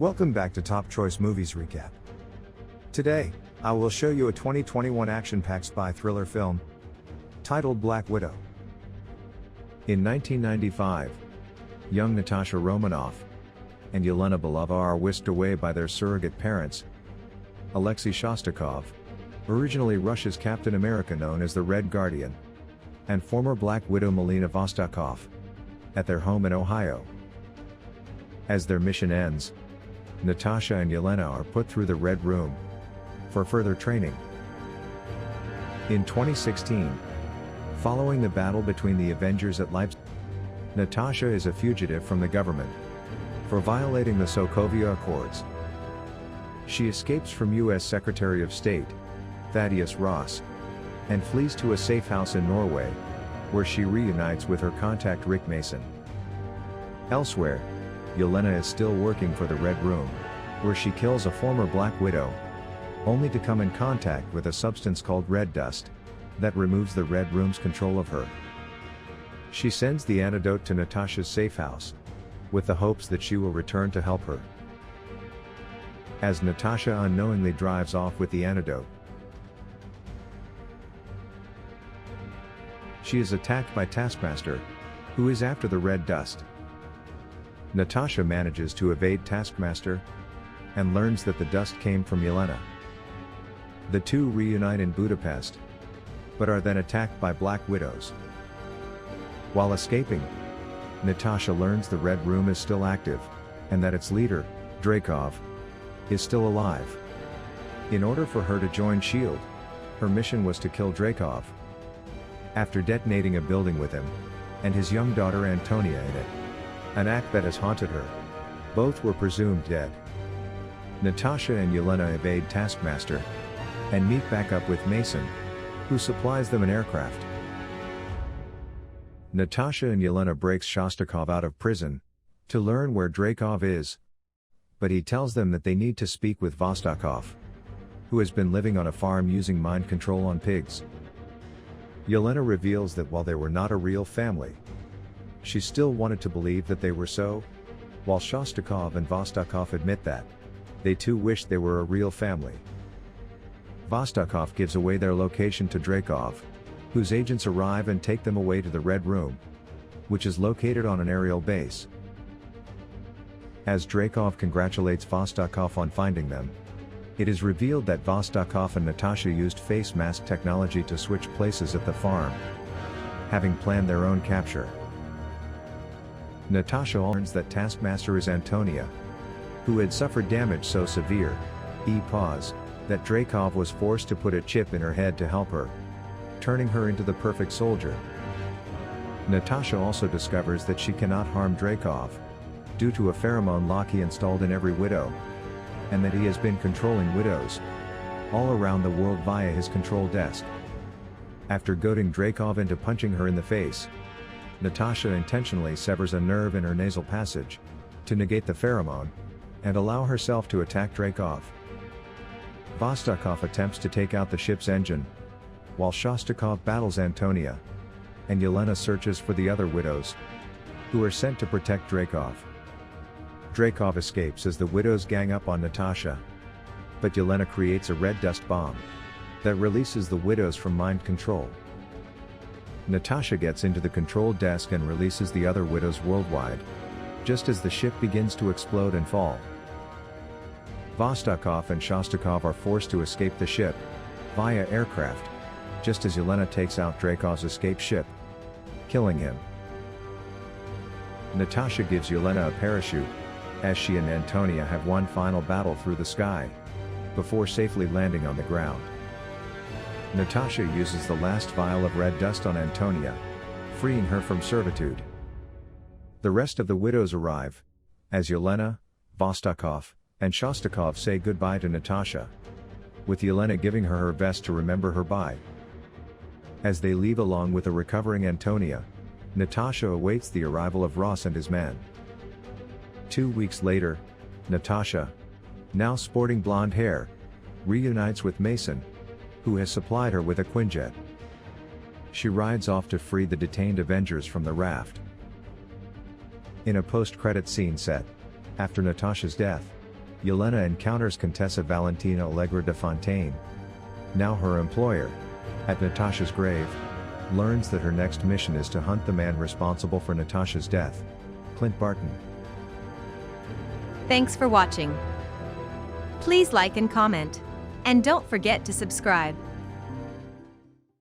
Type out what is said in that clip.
Welcome back to Top Choice Movies Recap. Today, I will show you a 2021 action-packed spy thriller film titled Black Widow. In 1995, young Natasha Romanoff and Yelena Belova are whisked away by their surrogate parents, Alexei Shostakov, originally Russia's Captain America known as the Red Guardian, and former Black Widow Melina Vostokov, at their home in Ohio. As their mission ends, Natasha and Yelena are put through the Red Room for further training. In 2016, following the battle between the Avengers at Leipzig, Natasha is a fugitive from the government for violating the Sokovia Accords. She escapes from U.S. Secretary of State Thaddeus Ross and flees to a safe house in Norway, where she reunites with her contact Rick Mason. Elsewhere, Yelena is still working for the Red Room, where she kills a former Black Widow, only to come in contact with a substance called red dust that removes the Red Room's control of her. She sends the antidote to Natasha's safe house, with the hopes that she will return to help her. As Natasha unknowingly drives off with the antidote, she is attacked by Taskmaster, who is after the red dust. Natasha manages to evade Taskmaster and learns that the dust came from Yelena. The two reunite in Budapest, but are then attacked by Black Widows. While escaping, Natasha learns the Red Room is still active, and that its leader, Dreykov, is still alive. In order for her to join S.H.I.E.L.D., her mission was to kill Dreykov. After detonating a building with him and his young daughter Antonia in it, an act that has haunted her, both were presumed dead. Natasha and Yelena evade Taskmaster and meet back up with Mason, who supplies them an aircraft. Natasha and Yelena breaks Shostakov out of prison to learn where Dreykov is, but he tells them that they need to speak with Vostokov, who has been living on a farm using mind control on pigs. Yelena reveals that while they were not a real family, she still wanted to believe that they were so, while Shostakov and Vostokov admit that they too wished they were a real family. Vostokov gives away their location to Dreykov, whose agents arrive and take them away to the Red Room, which is located on an aerial base. As Dreykov congratulates Vostokov on finding them, it is revealed that Vostokov and Natasha used face mask technology to switch places at the farm, having planned their own capture. Natasha learns that Taskmaster is Antonia, who had suffered damage so severe, that Dreykov was forced to put a chip in her head to help her, turning her into the perfect soldier. Natasha also discovers that she cannot harm Dreykov, due to a pheromone lock he installed in every widow, and that he has been controlling widows all around the world via his control desk. After goading Dreykov into punching her in the face, Natasha intentionally severs a nerve in her nasal passage to negate the pheromone and allow herself to attack Dreykov. Vostokov attempts to take out the ship's engine, while Shostakov battles Antonia, and Yelena searches for the other widows, who are sent to protect Dreykov. Dreykov escapes as the widows gang up on Natasha, but Yelena creates a red dust bomb that releases the widows from mind control. Natasha gets into the control desk and releases the other widows worldwide, just as the ship begins to explode and fall. Vostokov and Shostakov are forced to escape the ship via aircraft, just as Yelena takes out Dreykov's escape ship, killing him. Natasha gives Yelena a parachute, as she and Antonia have one final battle through the sky, before safely landing on the ground. Natasha uses the last vial of red dust on Antonia, freeing her from servitude. The rest of the widows arrive, as Yelena, Vostokov, and Shostakov say goodbye to Natasha, with Yelena giving her her vest to remember her by. As they leave along with a recovering Antonia, Natasha awaits the arrival of Ross and his men. 2 weeks later, Natasha, now sporting blonde hair, reunites with Mason, who has supplied her with a Quinjet. She rides off to free the detained Avengers from the raft. In a post-credit scene set after Natasha's death, Yelena encounters Contessa Valentina Allegra de Fontaine, now her employer, at Natasha's grave, learns that her next mission is to hunt the man responsible for Natasha's death, Clint Barton. Thanks for watching. Please like and comment. And don't forget to subscribe.